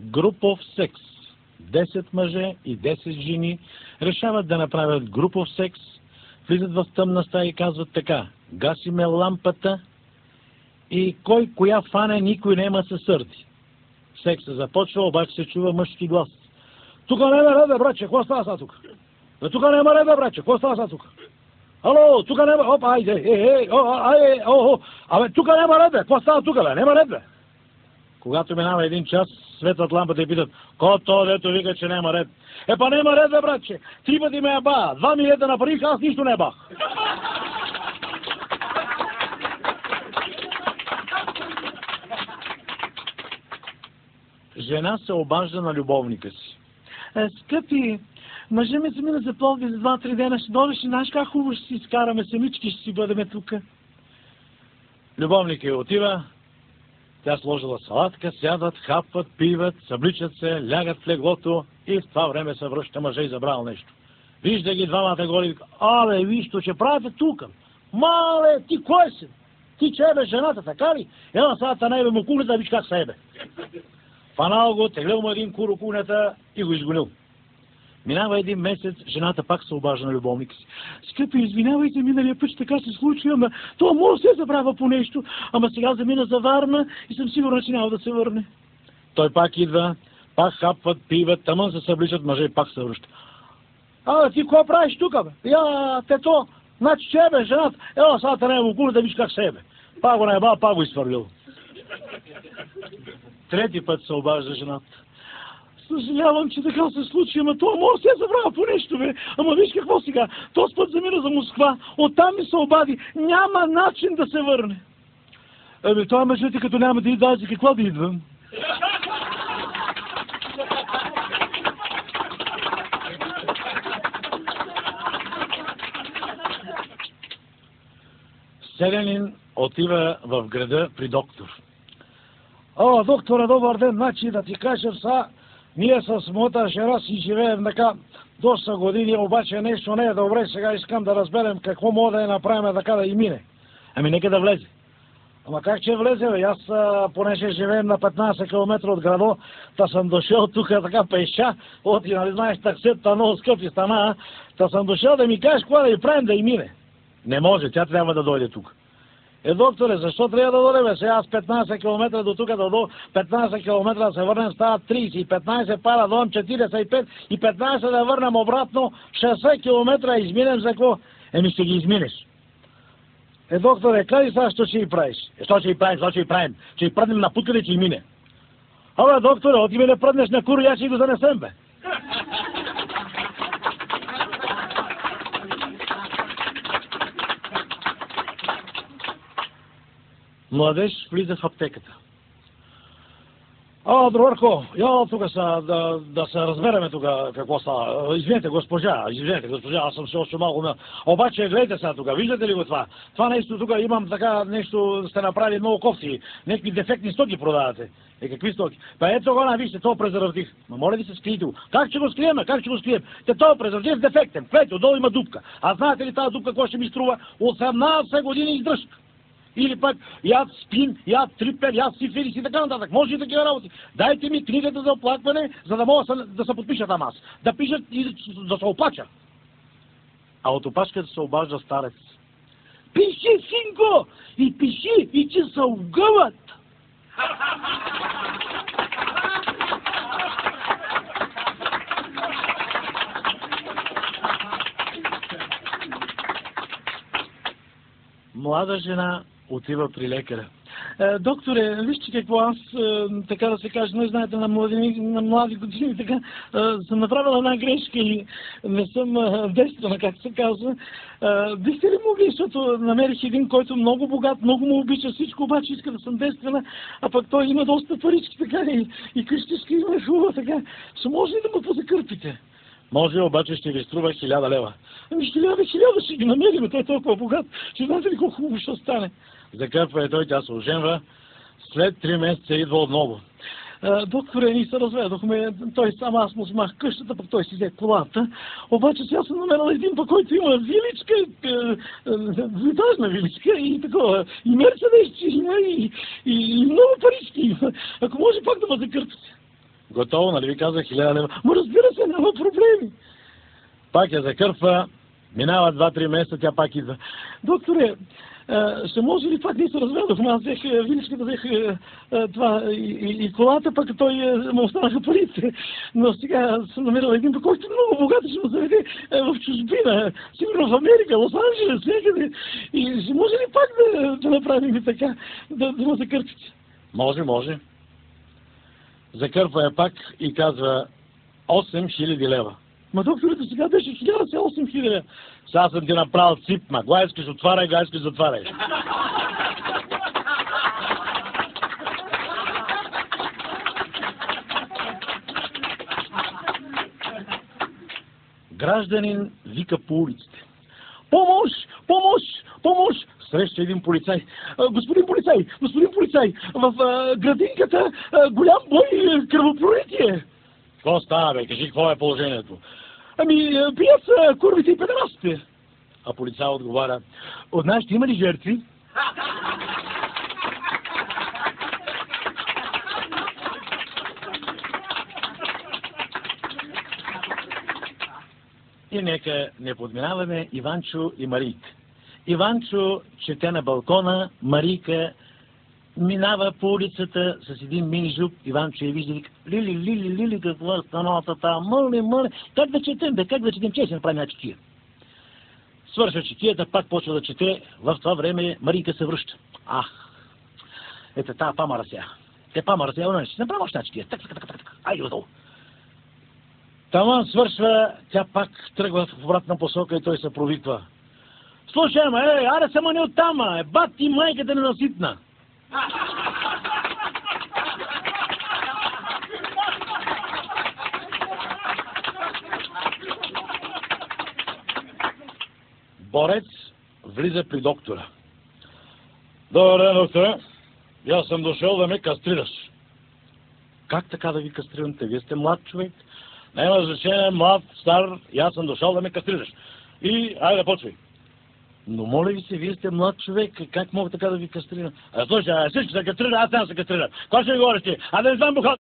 Групов секс. 10 мъже и 10 жени решават да направят групов секс, влизат в тъмна стая и казват така: гасиме лампата и кой коя фане, никой няма се сърди. Секса започва, обаче се чува мъжки глас. Тука няма ред, братче, какво става сега тук? Тука няма ред, братче, какво става сега тук? Ало, тука няма, опа, айде, абе, тука няма ред, какво става тук, бе, няма ред, бе. Когато минава един час, светват лампата и питат: ко то, дето вика, че няма ред? Па няма ред, бе, братче, 3 пъти ме еба, 2 милиета направих, аз нищо не ебах. Жена се обажда на любовника си. Скъпи, мъжа ми замина за Пловдив за 2-3 дена, ще дойдеш и знаеш как хубаво ще си изкараме, самички ще си бъдеме тук. Любовникът отива, тя сложила салатка, сядат, хапват, пиват, събличат се, лягат в леглото и в това време се връща мъжа и забрал нещо. Вижда ги двамата голи и вика: абе, виж, що ще правите тук? Мале, ти кой си? Ти че ебе жената, така ли? Ела сега не ебе му кухнята, виж как се ебе. Фанал го, теглил му един кур кухнята и го изгонил. Минава един месец, жената пак се обажда на любовника си. Скъпи, извинявайте, миналия път така се случи, ама то може да се забравя по нещо, ама сега замина за Варна и съм сигурна, че няма да се върне. Той пак идва, пак хапват, пиват, тъмън се събличат, мъже и пак се връща. Ти какво правиш тук, бе? Тето, значи че бе, жената, ела сега не му кур да виж как се ебе. Пак го наебал, пак го изхвърлил. Трети път се обажда жената. Съжалявам, че така се случи, ама това може да се забравя по нещо, бе. Ама виж какво сега, този път замина за Москва, оттам ми се обади, няма начин да се върне. Това мъжете като няма да идва, за какво да идвам? Селянин отива в града при доктор. Доктора, добър ден, значи да ти кажа са, ние с моята жена си живеем така доста години, обаче нещо не е добре, сега искам да разберем какво мога да я направим така да и мине. Нека да влезе. Ама как че влезе, бе? Аз, понеже живеем на 15 км от града, та съм дошъл тук така пеша, нали знаеш, таксета много скъпи стана, та съм дошъл да ми кажеш какво да и правим да и мине. Не може, тя трябва да дойде тук. Докторе, защо трябва да дойде, бе? Сега аз 15 км до тук да до 15 км да се върнем, стават 30 и 15 пара до 45 и 15 да върнем обратно 60 км изминем за какво? Ще ги изминеш. Докторе, къде сега що ще и правиш? Що ще и правим? Ще и пръднем на путката, че и мине. Докторе, от име не пръднеш на кур, аз ще го занесем, бе. Младеж влиза в аптеката. Другарко, тук са, да се разбереме тук какво става. Извинете, госпожа, аз съм се още малко. Обаче, гледайте сега тук, виждате ли го това? Това нещо тук имам така нещо, сте направили много кофти, някакви дефектни стоки продавате. Какви стоки? Ето го, вижте, това презерватив. Моля ви се, скриете го. Как ще го скрием? Това презерватив е дефектен. Гледайте, отдолу има дупка. А знаете ли тази дупка, какво ще ми струва? 18 години издръжка. Или пък яд спин, яд трипер, яд сифилис и така нататък. Може и такива работи. Дайте ми книгата за оплакване, за да мога да се подпиша там аз. Да пишат и да се оплача. А от опашката се обажда старец. Пиши, синко! И пиши, и че се огъват! Млада жена отива при лекаря. Докторе, вижте какво аз, така да се каже, не знаете, на млади години, така, съм направила една грешка и не съм действана, както се казва. Бихте ли могли, защото намерих един, който много богат, много му обича всичко, обаче иска да съм действена, а пък той има доста парички, така, и къщичка има хубава, така. Може ли да му позакърпите? Може, обаче ще ви струва 1000 лева. 1000 ще ги намерим, той е толкова богат. Ще знаете ли колко хубаво ще стане? Закърпва той, тя се оженва. След 3 месеца идва отново. Докторе, ние се разведохме, той сам аз му смах къщата, пък той си взе колата. Обаче сега съм намерил един, по който има виличка, двутажна виличка и такова, и мерцедес, и много парички има. Ако може пак да ме закърпите. Готово, нали ви казах 1000 лева? Ма разбира се, няма проблеми. Пак я закърпва, минава 2-3 месеца, тя пак идва. Докторе, ще може ли пак ние се разведохме? Аз взех виничката, взех това и колата, пък той му останаха парите. Но сега съм намерил един, който много богат, ще му заведе в чужбина, сигурно в Америка, Лос-Анджелес, всякъде. И ще може ли пак да направим така, да му закърпите? Може. Закърпва я пак и казва 8000 лева. Ма докторите сега беше 8000 лева. Сега съм ти направил цип, ма. Гла искаш отваряй, гла искаш затваряй. Гражданин вика по улиците. Помощ! Среща един полицай. Господин полицай, в градинката голям бой, кръвопролитие. Какво става, бе? Кажи, какво е положението? Бият курвите и педерастите. А полицай отговаря, от нас ще има ли жертви? И нека не подминаваме Иванчо и Марийка. Иванчо чете на балкона, Марийка минава по улицата с един мини жуп. Иванчо я вижда и вика, Лили, какво е станалата, мърли, как да четем, че се направи една четия. Свършва четията, пак почва да чете, в това време Марийка се връща. Ето тази памара сега. Ще направя още една четия. Айде отдолу. Таман свършва, тя пак тръгва в обратна посока и той се провиква. Слушай, аре само не оттама, бат ти майката ненаситна. Борец влиза при доктора. Добър ден, докторе. Аз съм дошъл да ме кастрираш. Как така да ви кастрирате? Вие сте млад човек. Няма значение, млад, стар, аз съм дошъл да ме кастрираш. И, айде, почвай. Но моля ви се, вие сте млад човек, как мога така да ви кастрирам? Слушай, всички се кастрира, аз няма се кастрирам. Кой ще ви говориш ти? Да не знам бухал.